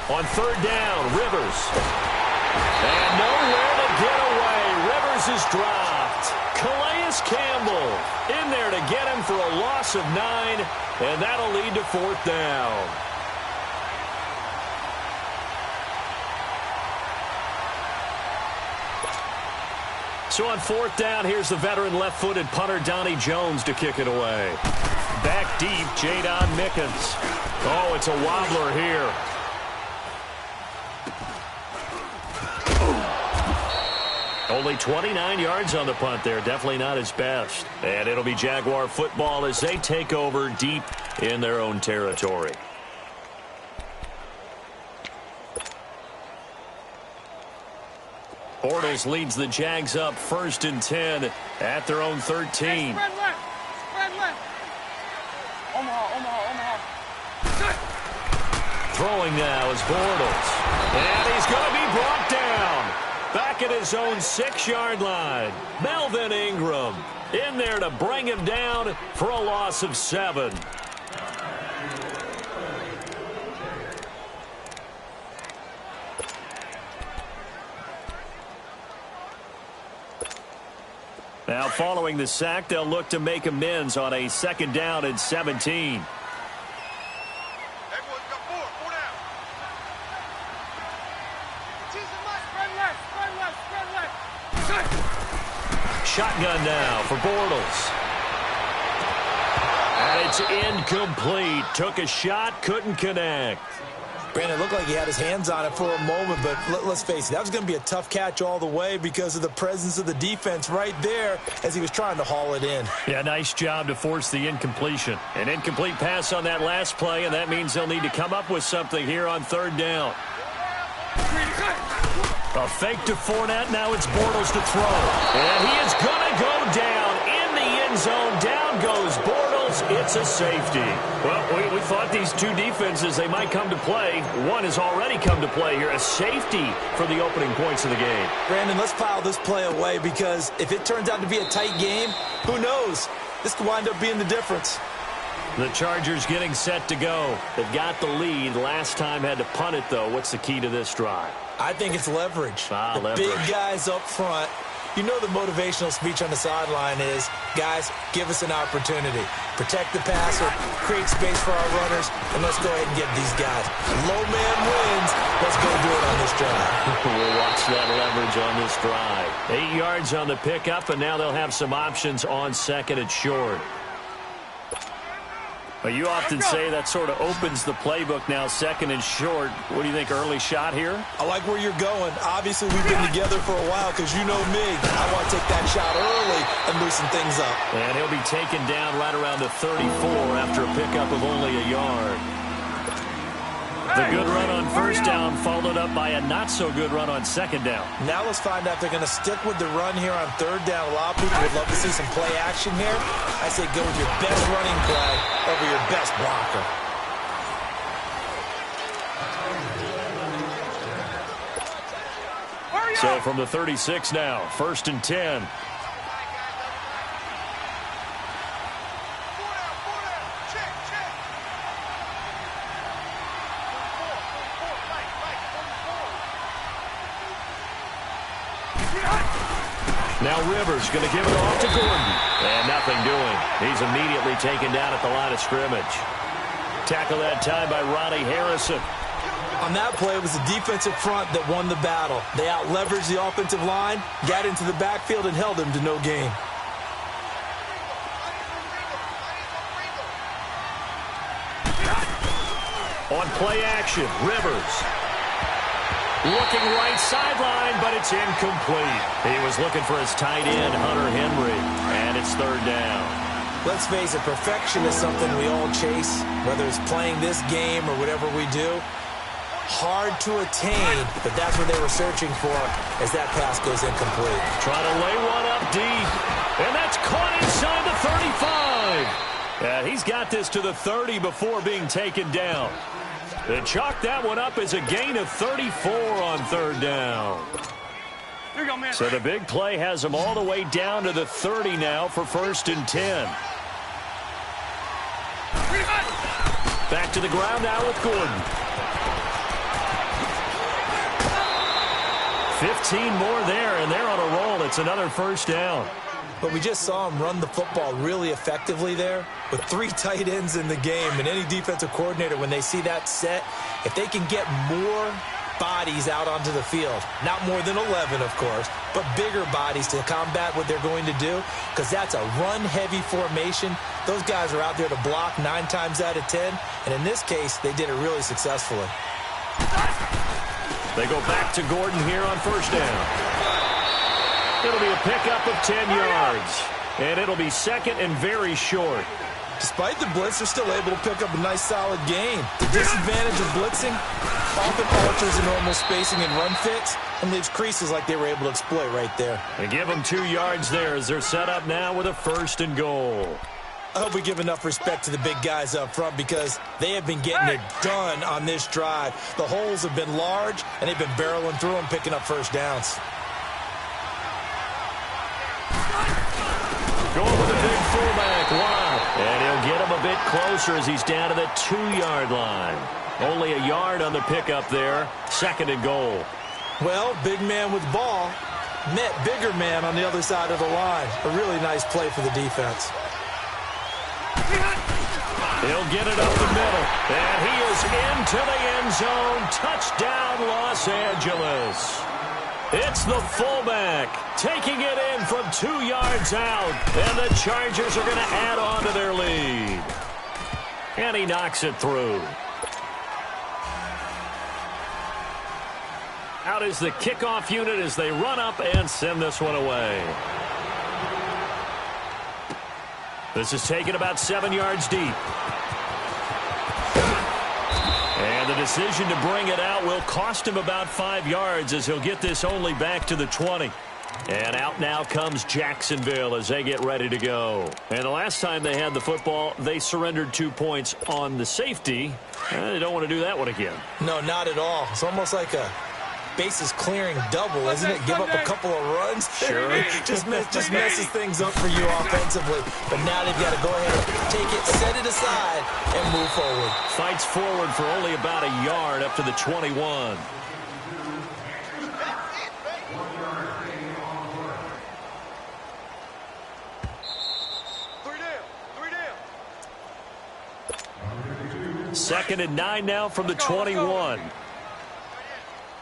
On third down, Rivers. And nowhere to get away. Rivers is dropped. Calais Campbell in there to get him for a loss of 9, and that'll lead to fourth down. So on fourth down, here's the veteran left-footed punter Donnie Jones to kick it away. Back deep, Jadon Mickens. Oh, it's a wobbler here. Only 29 yards on the punt there. Definitely not his best. And it'll be Jaguar football as they take over deep in their own territory. Bortles leads the Jags up 1st and 10 at their own 13. Hey, spread left. Spread left. Omaha. Throwing now is Bortles. And he's going to be brought down. Back at his own 6-yard line. Melvin Ingram in there to bring him down for a loss of 7. Now following the sack, they'll look to make amends on a 2nd down and 17. Shotgun now for Bortles. And it's incomplete. Took a shot, couldn't connect. Brandon, it looked like he had his hands on it for a moment, but let's face it, that was going to be a tough catch all the way because of the presence of the defense right there as he was trying to haul it in. Yeah, nice job to force the incompletion. An incomplete pass on that last play, and that means they'll need to come up with something here on 3rd down. A fake to Fournette. Now it's Bortles to throw. And he is going to go down in the end zone. Down goes Bortles. It's a safety. Well, we thought these two defenses, they might come to play. One has already come to play here. A safety for the opening points of the game. Brandon, let's file this play away because if it turns out to be a tight game, who knows? This could wind up being the difference. The Chargers getting set to go. They've got the lead. Last time had to punt it, though. What's the key to this drive? I think it's leverage. Leverage. Big guys up front. You know the motivational speech on the sideline is, guys, give us an opportunity. Protect the passer, create space for our runners, and let's go ahead and get these guys. Low man wins. Let's go do it on this drive. We'll watch that leverage on this drive. 8 yards on the pickup, and now they'll have some options on 2nd and short. But you often say that sort of opens the playbook now, 2nd and short. What do you think, early shot here? I like where you're going. Obviously, we've been together for a while because you know me. I want to take that shot early and loosen things up. And he'll be taken down right around the 34 after a pickup of only a yard. The good run on 1st down followed up by a not-so-good run on 2nd down. Now let's find out if they're going to stick with the run here on 3rd down. A lot of people would love to see some play action here. I say go with your best running play over your best blocker. So from the 36 now, 1st and 10. Now Rivers going to give it off to Gordon. And nothing doing. He's immediately taken down at the line of scrimmage. Tackle that time by Ronnie Harrison. On that play, it was the defensive front that won the battle. They out-leveraged the offensive line, got into the backfield, and held him to no gain. On play action, Rivers. Looking right sideline, but it's incomplete. He was looking for his tight end, Hunter Henry, and it's 3rd down. Let's face it, perfection is something we all chase, whether it's playing this game or whatever we do. Hard to attain, but that's what they were searching for as that pass goes incomplete. Trying to lay one up deep, and that's caught inside the 35. Yeah, he's got this to the 30 before being taken down. They chalk that one up as a gain of 34 on 3rd down. Here you go, man. So the big play has them all the way down to the 30 now for 1st and 10. Back to the ground now with Gordon. 15 more there, and they're on a roll. It's another first down. But we just saw him run the football really effectively there with 3 tight ends in the game. And any defensive coordinator, when they see that set, if they can get more bodies out onto the field, not more than 11, of course, but bigger bodies to combat what they're going to do, because that's a run-heavy formation. Those guys are out there to block 9 times out of 10, and in this case, they did it really successfully. They go back to Gordon here on first down. It'll be a pickup of 10 yards, and it'll be second and very short. Despite the blitz, they're still able to pick up a nice, solid gain. The disadvantage of blitzing often alters the normal spacing and run fits and leaves creases like they were able to exploit right there. And give them 2 yards there as they're set up now with a first and goal. I hope we give enough respect to the big guys up front because they have been getting it done on this drive. The holes have been large, and they've been barreling through them, picking up first downs. Going with a big fullback, Watt. And he'll get him a bit closer as he's down to the 2-yard line. Only a yard on the pickup there. Second and goal. Well, big man with ball met bigger man on the other side of the line. A really nice play for the defense. He'll get it up the middle. And he is into the end zone. Touchdown, Los Angeles. It's the fullback taking it in from 2 yards out. And the Chargers are going to add on to their lead. And he knocks it through. Out is the kickoff unit as they run up and send this one away. This is taken about 7 yards deep. And the decision to bring it out will cost him about 5 yards as he'll get this only back to the 20. And out now comes Jacksonville as they get ready to go. And the last time they had the football, they surrendered 2 points on the safety. They don't want to do that one again. No, not at all. It's almost like a bases clearing double, isn't it? Give up a couple of runs. Sure. just messes things up for you offensively. But now they've got to go ahead and take it, set it aside, and move forward. Fights forward for only about a yard up to the 21. Second and 9 now from the 21.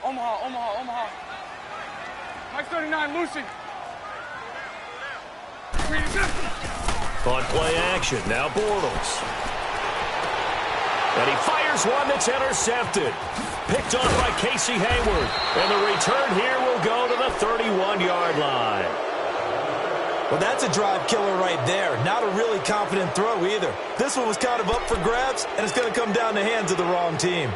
Omaha. Mike 39, Lucy. On play action, now Bortles. And he fires one that's intercepted. Picked off by Casey Hayward. And the return here will go to the 31-yard line. Well, that's a drive killer right there. Not a really confident throw either. This one was kind of up for grabs, and it's going to come down the hands of the wrong team.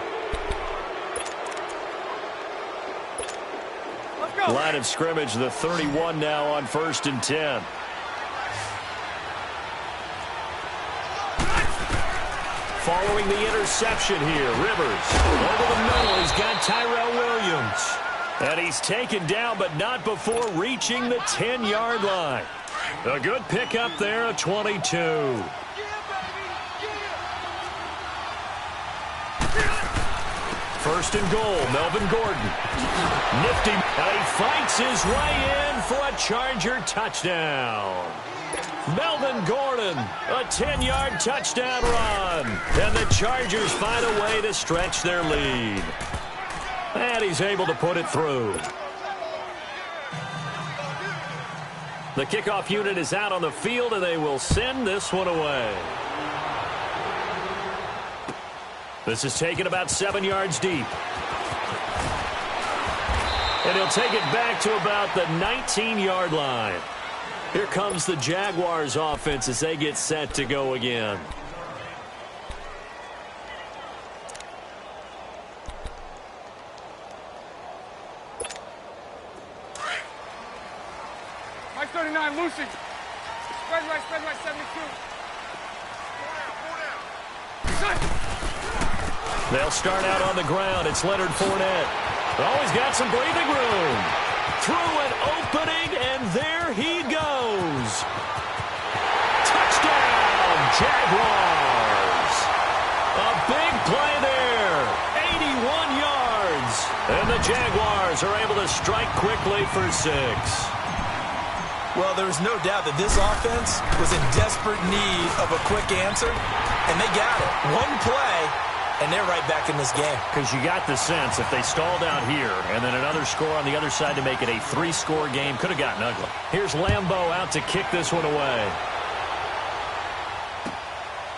Line of scrimmage, the 31 now on 1st and 10. Following the interception here, Rivers over the middle. He's got Tyrell Williams. And he's taken down, but not before reaching the 10-yard line. A good pickup there, a 22. First and goal, Melvin Gordon. Nifty, and he fights his way in for a Charger touchdown. Melvin Gordon, a 10-yard touchdown run. And the Chargers find a way to stretch their lead. And he's able to put it through. The kickoff unit is out on the field, and they will send this one away. This is taken about 7 yards deep. And he'll take it back to about the 19-yard line. Here comes the Jaguars offense as they get set to go again. Mike 39, Lucy. Spread right, 72. They'll start out on the ground. It's Leonard Fournette. Oh, he's got some breathing room. Through an opening, and there he goes. Touchdown, Jaguars. A big play there. 81 yards. And the Jaguars Bears are able to strike quickly for 6. Well, there's no doubt that this offense was in desperate need of a quick answer, and they got it. One play, and they're right back in this game. Because you got the sense if they stalled out here and then another score on the other side to make it a 3-score game, could have gotten ugly. Here's Lambeau out to kick this one away.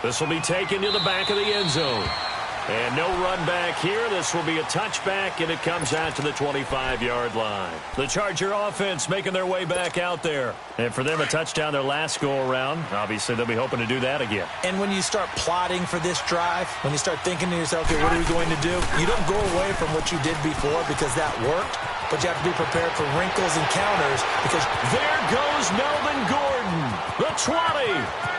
This will be taken to the back of the end zone. And no run back here. This will be a touchback, and it comes out to the 25-yard line. The Charger offense making their way back out there. And for them, a touchdown their last go-around. Obviously, they'll be hoping to do that again. And when you start plotting for this drive, when you start thinking to yourself, okay, what are we going to do? You don't go away from what you did before because that worked, but you have to be prepared for wrinkles and counters because there goes Melvin Gordon, the 20.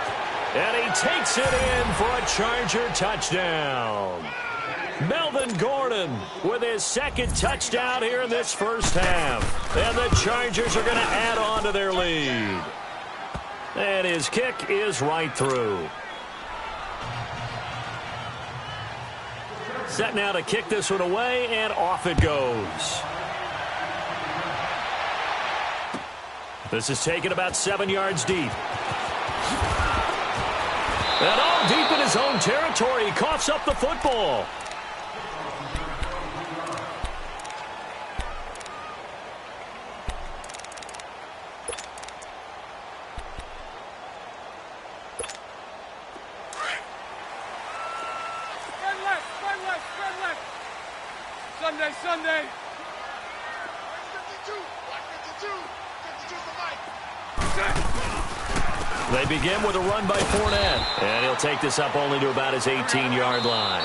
And he takes it in for a Charger touchdown. Melvin Gordon with his second touchdown here in this first half. And the Chargers are going to add on to their lead. And his kick is right through. Set now to kick this one away, and off it goes. This is taken about 7 yards deep. And all deep in his own territory, he coughs up the football. Spread left. Sunday. 52's the mic. They begin with a run by Fournette. And he'll take this up only to about his 18-yard line.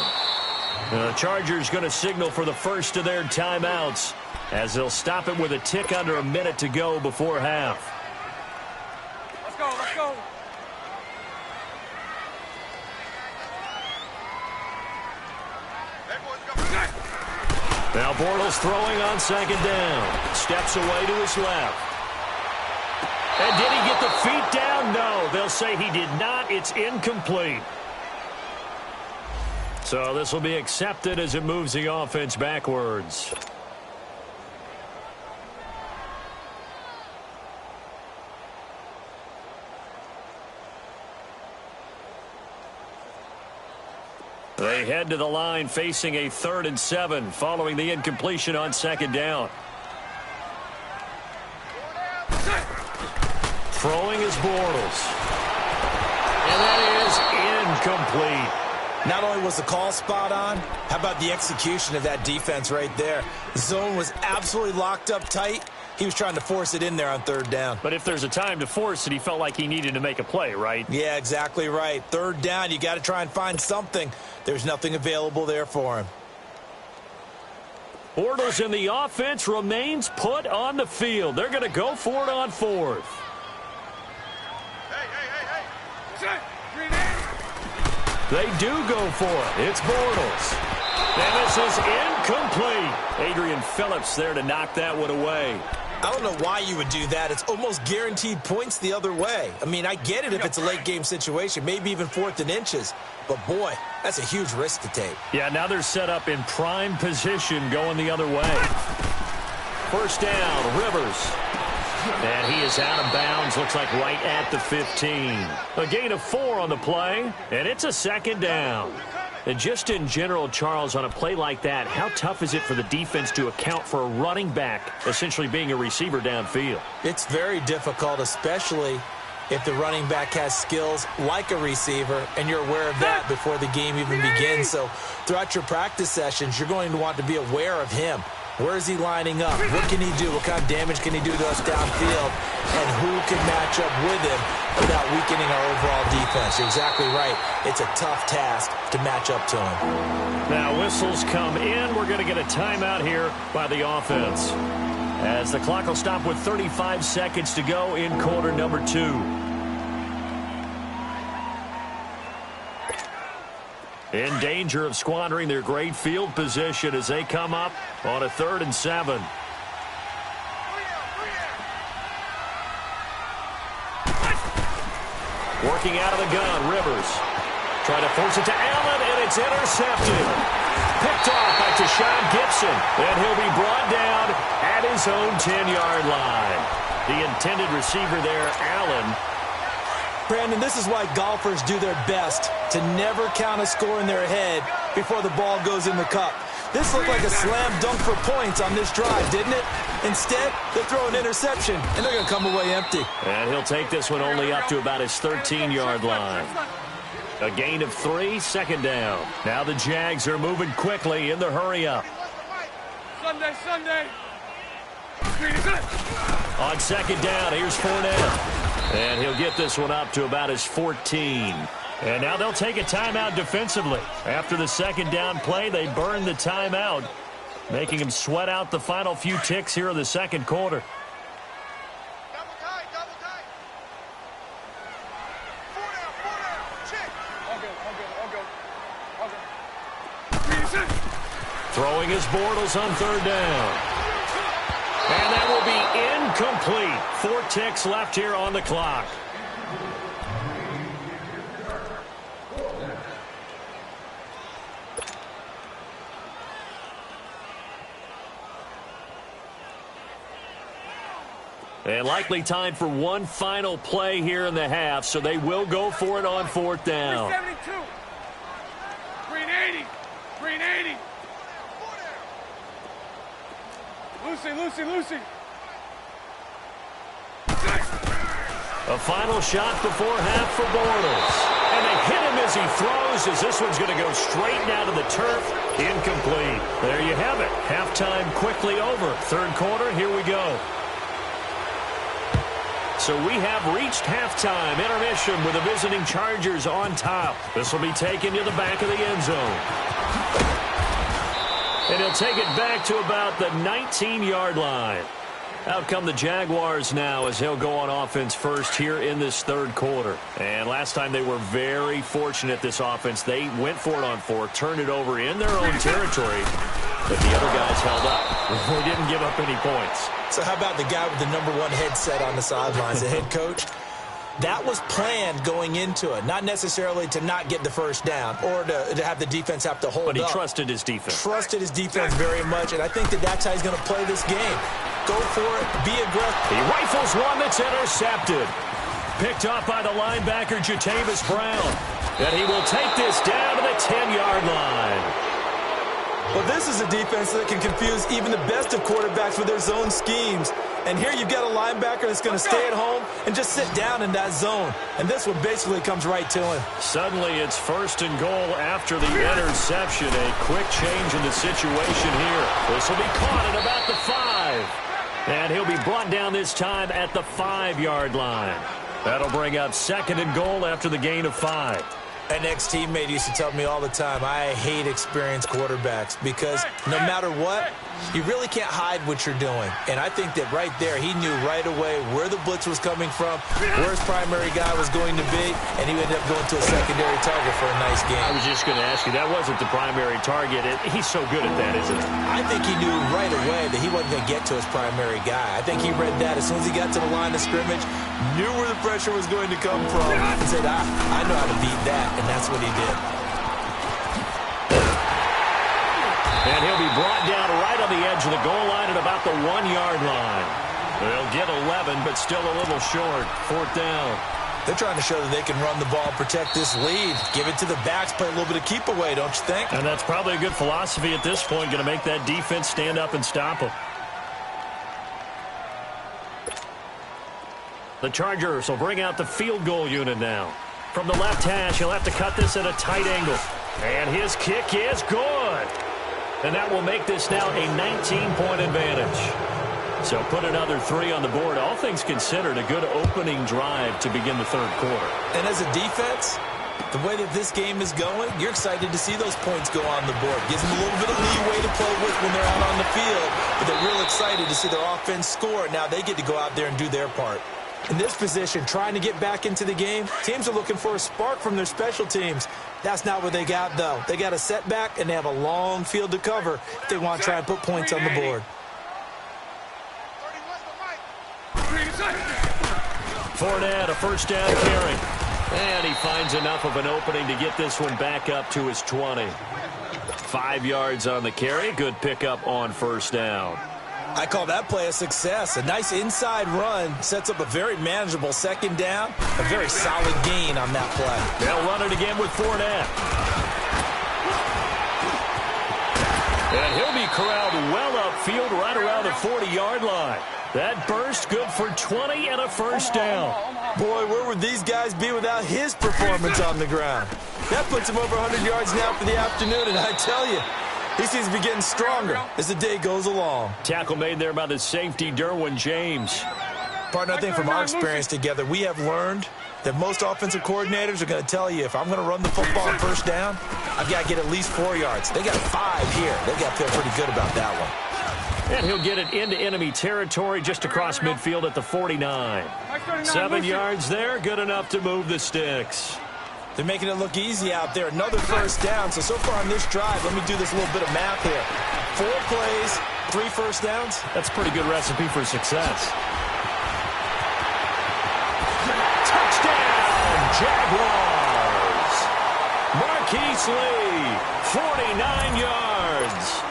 The Chargers going to signal for the first of their timeouts as they'll stop it with a tick under a minute to go before half. Let's go. Now Bortles throwing on second down. Steps away to his left. And did he get the feet down? No, they'll say he did not. It's incomplete. So this will be accepted as it moves the offense backwards. They head to the line facing a 3rd and 7 following the incompletion on second down. Throwing is Bortles. And that is incomplete. Not only was the call spot on, how about the execution of that defense right there? The zone was absolutely locked up tight. He was trying to force it in there on 3rd down. But if there's a time to force it, he felt like he needed to make a play, right? Yeah, exactly right. 3rd down, you got to try and find something. There's nothing available there for him. Bortles in the offense remains put on the field. They're going to go for it on 4th. Hey. They do go for it. It's Bortles. And this is incomplete. Adrian Phillips there to knock that one away. I don't know why you would do that. It's almost guaranteed points the other way. I mean, I get it if it's a late game situation, maybe even 4th and inches. But, boy, that's a huge risk to take. Yeah, now they're set up in prime position going the other way. First down, Rivers. And he is out of bounds, looks like right at the 15. A gain of 4 on the play, and it's a 2nd down. And just in general, Charles, on a play like that, how tough is it for the defense to account for a running back essentially being a receiver downfield? It's very difficult, especially if the running back has skills like a receiver, and you're aware of that before the game even begins. So throughout your practice sessions, you're going to want to be aware of him. Where is he lining up? What can he do? What kind of damage can he do to us downfield? And who can match up with him without weakening our overall defense? You're exactly right. It's a tough task to match up to him. Now whistles come in. We're going to get a timeout here by the offense, as the clock will stop with 35 seconds to go in quarter number 2. In danger of squandering their great field position as they come up on a 3rd and 7. Working out of the gun, Rivers. Trying to force it to Allen, and it's intercepted. Picked off by to Sean Gibson, and he'll be brought down at his own 10-yard line. The intended receiver there, Allen. Brandon, this is why golfers do their best to never count a score in their head before the ball goes in the cup. This looked like a slam dunk for points on this drive, didn't it? Instead, they'll throw an interception, and they're going to come away empty. And he'll take this one only up to about his 13-yard line. A gain of 3, second down. Now the Jags are moving quickly in the hurry-up. Sunday. On second down, here's Fournette. And he'll get this one up to about his 14. And now they'll take a timeout defensively. After the second down play, they burn the timeout, making him sweat out the final few ticks here in the second quarter. Double tight. 4 down. Check. All good. Throwing his Bortles on third down. And that will be incomplete. 4 ticks left here on the clock. And likely time for one final play here in the half, so they will go for it on fourth down. 372. Green 80. Lucy. A final shot before half for Bortles. And they hit him as he throws, as this one's going to go straight down to the turf. Incomplete. There you have it. Halftime quickly over. Third quarter, here we go. So we have reached halftime intermission with the visiting Chargers on top. This will be taken to the back of the end zone. And he'll take it back to about the 19-yard line. Out come the Jaguars now as he'll go on offense first here in this third quarter. And last time they were very fortunate, this offense. They went for it on 4, turned it over in their own territory, but the other guys held up. They didn't give up any points. So how about the guy with the #1 headset on the sidelines, the head coach? That was planned going into it, not necessarily to not get the first down or to have the defense have to hold up. But he trusted his defense. Trusted his defense very much, and I think that's how he's going to play this game. Go for it, be aggressive. He rifles one that's intercepted. Picked off by the linebacker, Jatavis Brown. And he will take this down to the 10-yard line. Well, this is a defense that can confuse even the best of quarterbacks with their zone schemes. And here you've got a linebacker that's going to stay at home and just sit down in that zone. And this one basically comes right to him. Suddenly it's first and goal after the interception. A quick change in the situation here. This will be caught at about the 5. And he'll be brought down this time at the 5-yard line. That'll bring up second and goal after the gain of 5. An ex-teammate used to tell me all the time, I hate experienced quarterbacks because no matter what, you really can't hide what you're doing. And I think that right there, he knew right away where the blitz was coming from, where his primary guy was going to be, and he ended up going to a secondary target for a nice game. I was just going to ask you, that wasn't the primary target. He's so good at that, isn't he? I think he knew right away that he wasn't going to get to his primary guy. I think he read that as soon as he got to the line of scrimmage, knew where the pressure was going to come from, and said, I know how to beat that. And that's what he did. And he'll be brought down right on the edge of the goal line at about the 1-yard line. They'll get 11, but still a little short. Fourth down. They're trying to show that they can run the ball, protect this lead, give it to the backs, play a little bit of keep away, don't you think? And that's probably a good philosophy at this point, going to make that defense stand up and stop them. The Chargers will bring out the field goal unit now. From the left hash, he'll have to cut this at a tight angle. And his kick is good. And that will make this now a 19-point advantage. So put another 3 on the board. All things considered, a good opening drive to begin the third quarter. And as a defense, the way that this game is going, you're excited to see those points go on the board. Gives them a little bit of leeway to play with when they're out on the field. But they're real excited to see their offense score. Now they get to go out there and do their part. In this position, trying to get back into the game, teams are looking for a spark from their special teams. That's not what they got, though. They got a setback, and they have a long field to cover if they want to try and put points on the board. Fournette, a first down carry. And he finds enough of an opening to get this one back up to his 20. 5 yards on the carry. Good pickup on first down. I call that play a success. A nice inside run sets up a very manageable second down. A very solid gain on that play. They'll run it again with Fournette. And he'll be corralled well upfield right around the 40-yard line. That burst good for 20 and a first down. Boy, where would these guys be without his performance on the ground? That puts him over 100 yards now for the afternoon, and I tell you, he seems to be getting stronger as the day goes along. Tackle made there by the safety, Derwin James. Partner, I think from our experience together, we have learned that most offensive coordinators are going to tell you, if I'm going to run the football on first down, I've got to get at least 4 yards. They got 5 here. They got to feel pretty good about that one. And he'll get it into enemy territory just across midfield at the 49. 7 yards there, good enough to move the sticks. They're making it look easy out there. Another first down. So far on this drive, let me do this little bit of math here. 4 plays, 3 first downs. That's a pretty good recipe for success. Touchdown, Jaguars. Marquise Lee, 49 yards.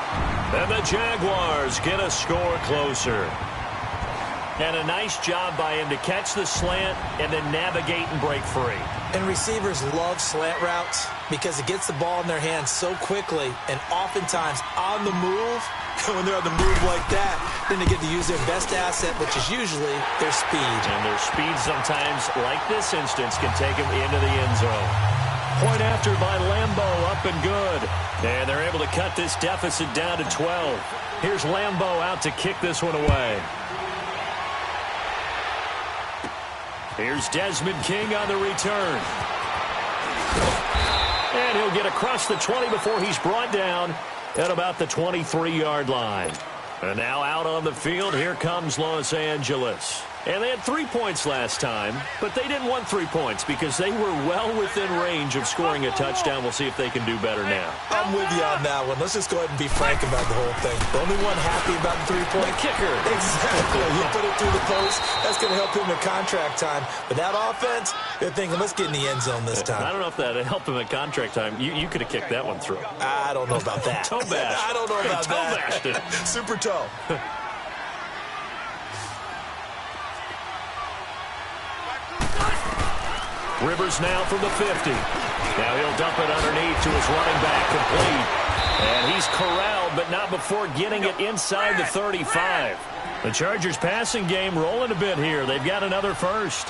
And the Jaguars get a score closer. And a nice job by him to catch the slant and then navigate and break free. And receivers love slant routes because it gets the ball in their hands so quickly and oftentimes on the move. And when they're on the move like that, then they get to use their best asset, which is usually their speed. And their speed sometimes, like this instance, can take them into the end zone. Point after by Lambo, up and good. And they're able to cut this deficit down to 12. Here's Lambo out to kick this one away. Here's Desmond King on the return. And he'll get across the 20 before he's brought down at about the 23-yard line. And now out on the field, here comes Los Angeles. And they had 3 points last time, but they didn't want 3 points because they were well within range of scoring a touchdown. We'll see if they can do better now. I'm with you on that one. Let's just go ahead and be frank about the whole thing. The only one happy about the 3-point kicker. Exactly. You put it through the post. That's going to help him in contract time. But that offense, they're thinking, let's get in the end zone this time. I don't know if that helped him in contract time. You could have kicked that one through. I don't know about that. Toe bash. I don't know about toe bashed it. Super toe. Rivers now from the 50. Now he'll dump it underneath to his running back, complete. And he's corralled, but not before getting it inside the 35. The Chargers passing game rolling a bit here. They've got another first.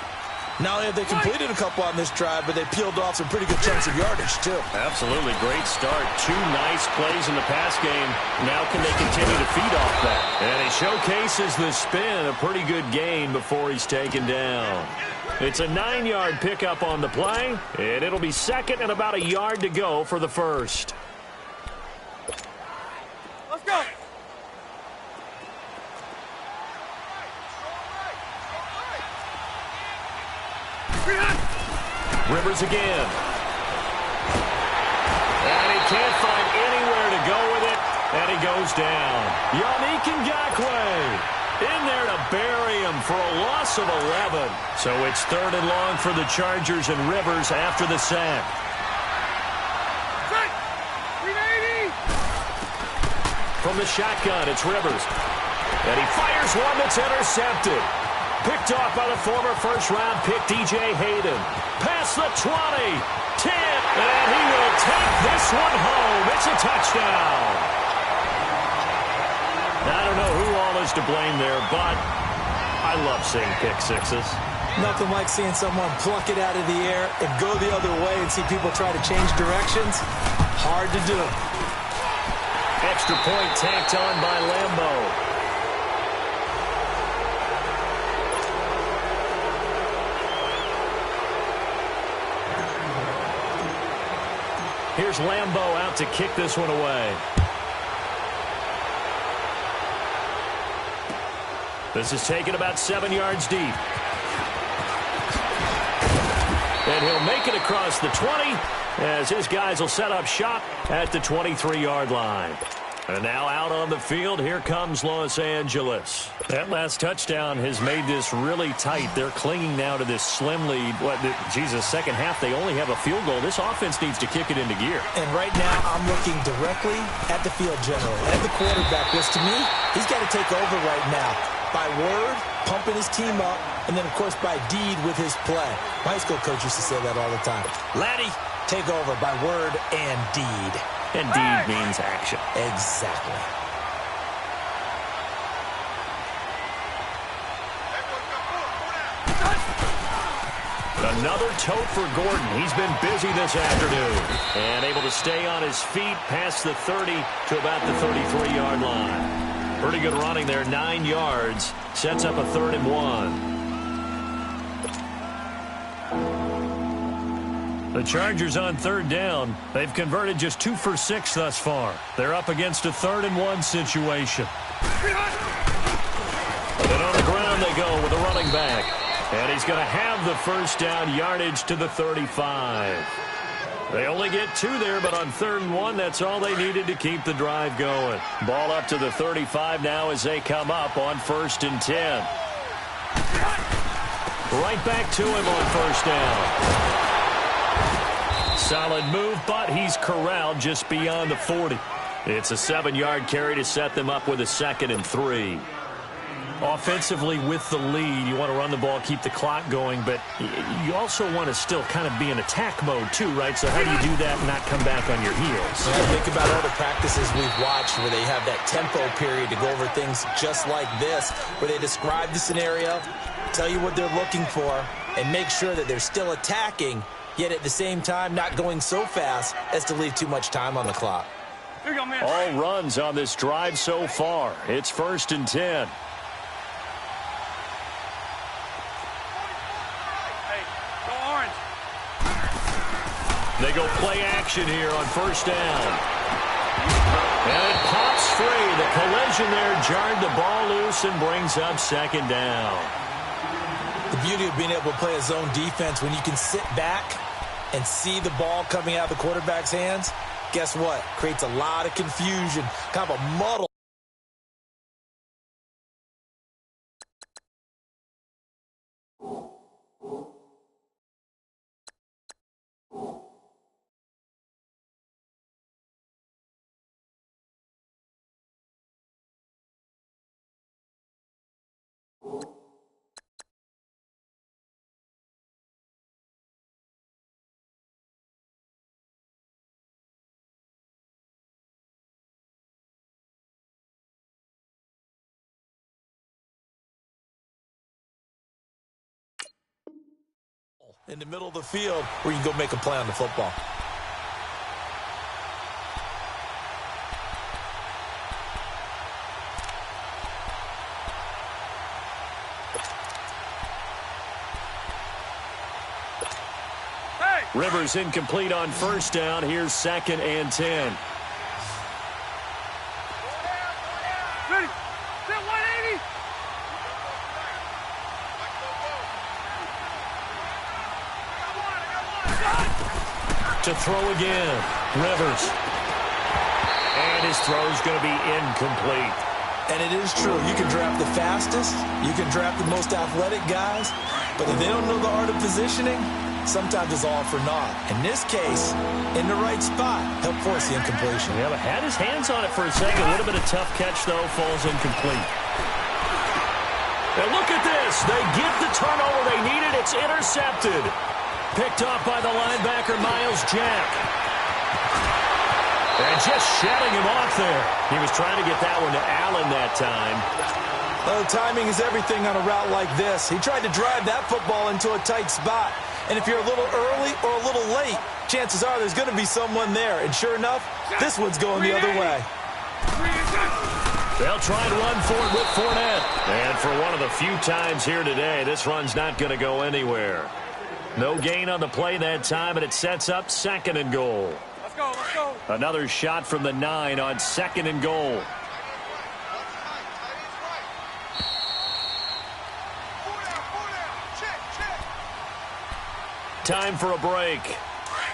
Not only have they completed a couple on this drive, but they peeled off some pretty good chunks of yardage, too. Absolutely. Great start. 2 nice plays in the pass game. Now can they continue to feed off that? And he showcases the spin. A pretty good gain before he's taken down. It's a 9-yard pickup on the play, and it'll be second and about a yard to go for the first. Let's go. Rivers again. And he can't find anywhere to go with it, and he goes down. Yannick Ngakoue in there to bury him for a loss of 11. So it's 3rd and long for the Chargers and Rivers after the sack. From the shotgun, it's Rivers. And he fires one that's intercepted. Picked off by the former first-round pick, DJ Hayden. Past the 20, 10, and he will take this one home. It's a touchdown. I don't know who all is to blame there, but I love seeing pick sixes. Nothing like seeing someone pluck it out of the air and go the other way and see people try to change directions. Hard to do. Extra point tacked on by Lambo. Here's Lambo out to kick this one away. This is taken about 7 yards deep. And he'll make it across the 20 as his guys will set up shop at the 23-yard line. And now out on the field, here comes Los Angeles. That last touchdown has made this really tight. They're clinging now to this slim lead. Second half, they only have a field goal. This offense needs to kick it into gear. And right now, I'm looking directly at the field general, at the quarterback, which to me, he's got to take over right now. By word, pumping his team up, and then, of course, by deed with his play. My high school coach used to say that all the time. Laddie, take over by word and deed. And deed means action. Exactly. Another tote for Gordon. He's been busy this afternoon. And able to stay on his feet past the 30 to about the 33-yard line. Pretty good running there, 9 yards. Sets up a 3rd and 1. The Chargers on 3rd down. They've converted just 2 for 6 thus far. They're up against a 3rd and 1 situation. And on the ground they go with the running back. And he's going to have the first down yardage to the 35. They only get 2 there, but on 3rd and 1, that's all they needed to keep the drive going. Ball up to the 35 now as they come up on 1st and 10. Right back to him on 1st down. Solid move, but he's corralled just beyond the 40. It's a 7-yard carry to set them up with a 2nd and 3. Offensively with the lead, you want to run the ball, keep the clock going, but you also want to still kind of be in attack mode too, right? So how do you do that and not come back on your heels? Yeah, think about all the practices we've watched where they have that tempo period to go over things just like this, where they describe the scenario, tell you what they're looking for, and make sure that they're still attacking, yet at the same time not going so fast as to leave too much time on the clock. Here you go, man. All runs on this drive so far. It's 1st and 10. They go play action here on 1st down. And it pops free. The collision there jarred the ball loose and brings up 2nd down. The beauty of being able to play a zone defense when you can sit back and see the ball coming out of the quarterback's hands, guess what? Creates a lot of confusion, kind of a muddle. In the middle of the field where you can go make a play on the football. Hey! Rivers incomplete on 1st down. Here's 2nd and 10. Ready? Set 180! To throw again, Rivers. And his throw's going to be incomplete. And it is true. You can draft the fastest. You can draft the most athletic guys. But if they don't know the art of positioning, sometimes it's all for naught. In this case, in the right spot, he'll force the incompletion. Yeah, but had his hands on it for a second. A little bit of tough catch, though. Falls incomplete. And look at this. They get the turnover they needed. It's intercepted. Picked off by the linebacker, Miles Jack. And just shutting him off there. He was trying to get that one to Allen that time. Well, timing is everything on a route like this. He tried to drive that football into a tight spot. And if you're a little early or a little late, chances are there's going to be someone there. And sure enough, this one's going the other way. They'll try and run for it with Fournette. And for one of the few times here today, this run's not going to go anywhere. No gain on the play that time, and it sets up 2nd and goal. Let's go, let's go. Another shot from the 9 on 2nd and goal. Time for a break.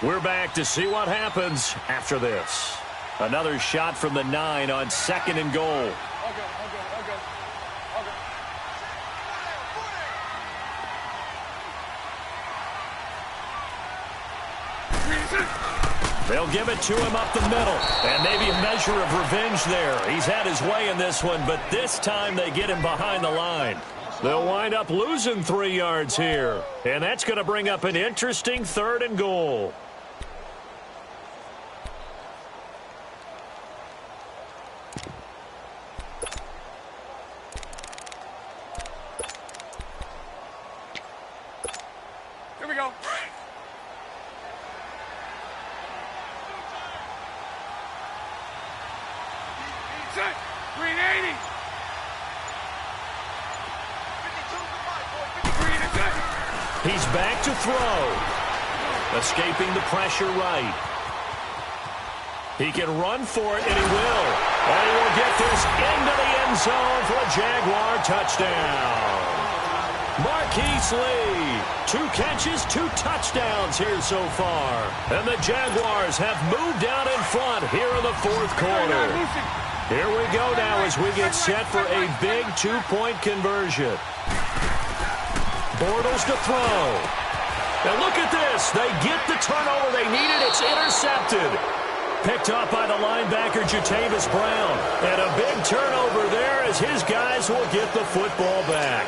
We're back to see what happens after this. Another shot from the 9 on 2nd and goal. They'll give it to him up the middle. And maybe a measure of revenge there. He's had his way in this one, but this time they get him behind the line. They'll wind up losing 3 yards here. And that's going to bring up an interesting 3rd and goal. Here we go. Set. 380. 53 and a set. He's back to throw. Escaping the pressure right. He can run for it, and he will. And he will get this into the end zone for a Jaguar touchdown. Marquise Lee, 2 catches, 2 touchdowns here so far. And the Jaguars have moved out in front here in the 4th quarter. Here we go now as we get set for a big 2-point conversion. Bortles to throw. Now look at this. They get the turnover they needed. It's intercepted. Picked up by the linebacker, Jatavis Brown. And a big turnover there as his guys will get the football back.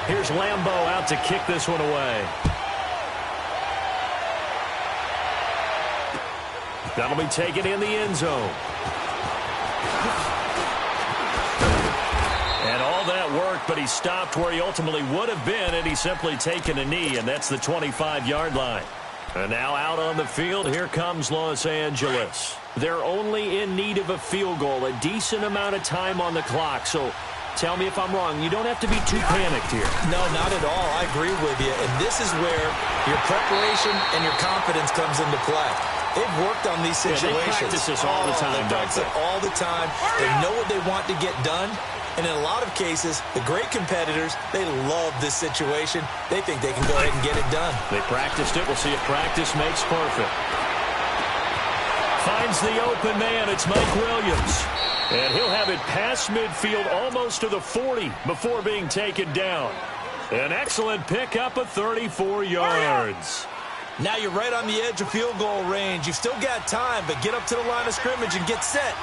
Here's Lambeau out to kick this one away. That'll be taken in the end zone. And all that worked, but he stopped where he ultimately would have been, and he's simply taken a knee, and that's the 25-yard line. And now out on the field, here comes Los Angeles. They're only in need of a field goal, a decent amount of time on the clock. So tell me if I'm wrong. You don't have to be too panicked here. No, not at all. I agree with you. And this is where your preparation and your confidence comes into play. They've worked on these situations. Yeah, they practice this all the time, they practice it all the time. They know what they want to get done. And in a lot of cases, the great competitors, they love this situation. They think they can go ahead and get it done. They practiced it. We'll see if practice makes perfect. Finds the open man. It's Mike Williams. And he'll have it past midfield almost to the 40 before being taken down. An excellent pickup of 34 yards. Now you're right on the edge of field goal range. You've still got time, but get up to the line of scrimmage and get set.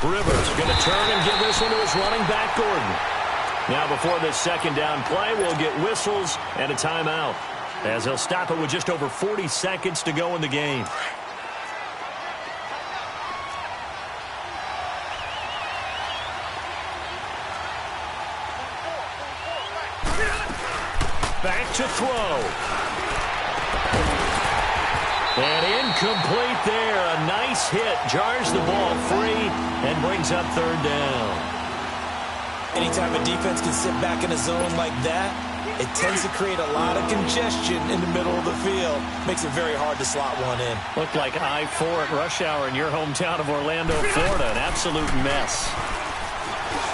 Rivers going to turn and give this one to his running back, Gordon. Now before this 2nd down play, we'll get whistles and a timeout, as he'll stop it with just over 40 seconds to go in the game. Back to throw. And incomplete there. A nice hit. Jars the ball free and brings up 3rd down. Anytime a defense can sit back in a zone like that, it tends to create a lot of congestion in the middle of the field. Makes it very hard to slot one in. Looked like I-4 at rush hour in your hometown of Orlando, Florida. An absolute mess.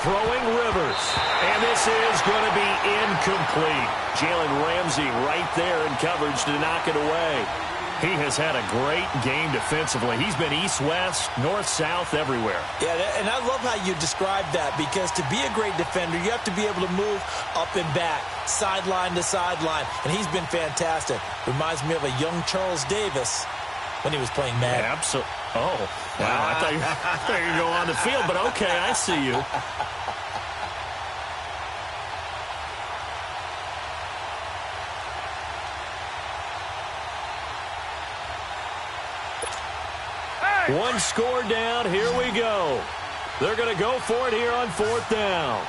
Throwing Rivers. And this is going to be incomplete. Jalen Ramsey right there in coverage to knock it away. He has had a great game defensively. He's been east-west, north-south, everywhere. Yeah, and I love how you described that, because to be a great defender, you have to be able to move up and back, sideline to sideline, and he's been fantastic. Reminds me of a young Charles Davis when he was playing Madden. Yeah, absolutely. Oh, wow. I thought you were going to go on the field, but okay, I see you. One score down. Here we go. They're going to go for it here on 4th down.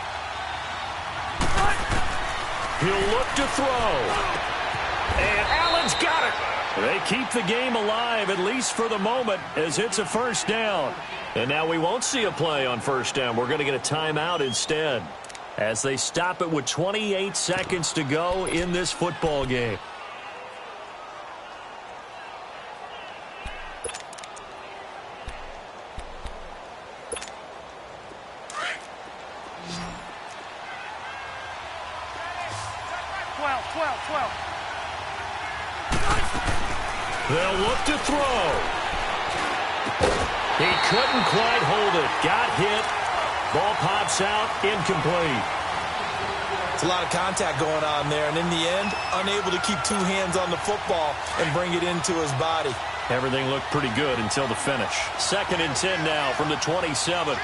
He'll look to throw. And Allen's got it. They keep the game alive, at least for the moment, as it's a 1st down. And now we won't see a play on 1st down. We're going to get a timeout instead, as they stop it with 28 seconds to go in this football game. 12. They'll look to throw. He couldn't quite hold it. Got hit. Ball pops out. Incomplete. It's a lot of contact going on there, and in the end, unable to keep two hands on the football and bring it into his body. Everything looked pretty good until the finish. 2nd and 10 now from the 27.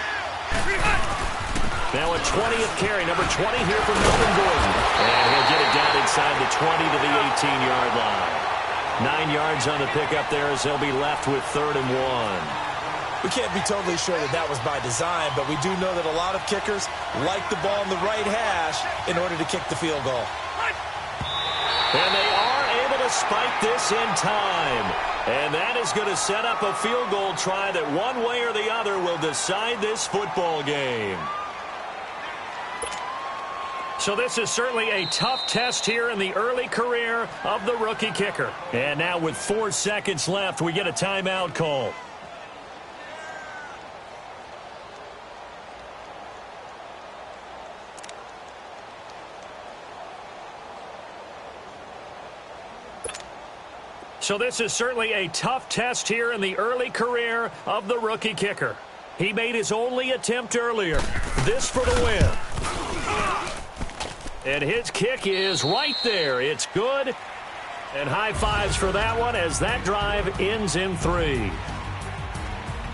Now a 20th carry, number 20 here from Gordon. And he'll get it down inside the 20 to the 18-yard line. 9 yards on the pickup there as they'll be left with 3rd and 1. We can't be totally sure that that was by design, but we do know that a lot of kickers like the ball in the right hash in order to kick the field goal. And they are able to spike this in time. And that is going to set up a field goal try that one way or the other will decide this football game. So this is certainly a tough test here in the early career of the rookie kicker. And now with 4 seconds left, we get a timeout call. So this is certainly a tough test here in the early career of the rookie kicker. He made his only attempt earlier. This for the win. And his kick is right there. It's good. And high fives for that one as that drive ends in 3.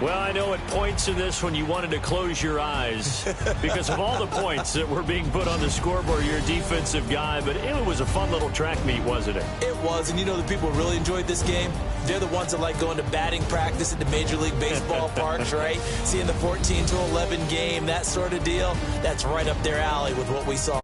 Well, I know at points in this when you wanted to close your eyes because of all the points that were being put on the scoreboard. You're a defensive guy, but it was a fun little track meet, wasn't it? It was, and you know the people who really enjoyed this game? They're the ones that like going to batting practice at the Major League Baseball parks, right? Seeing the 14-11 game, that sort of deal. That's right up their alley with what we saw.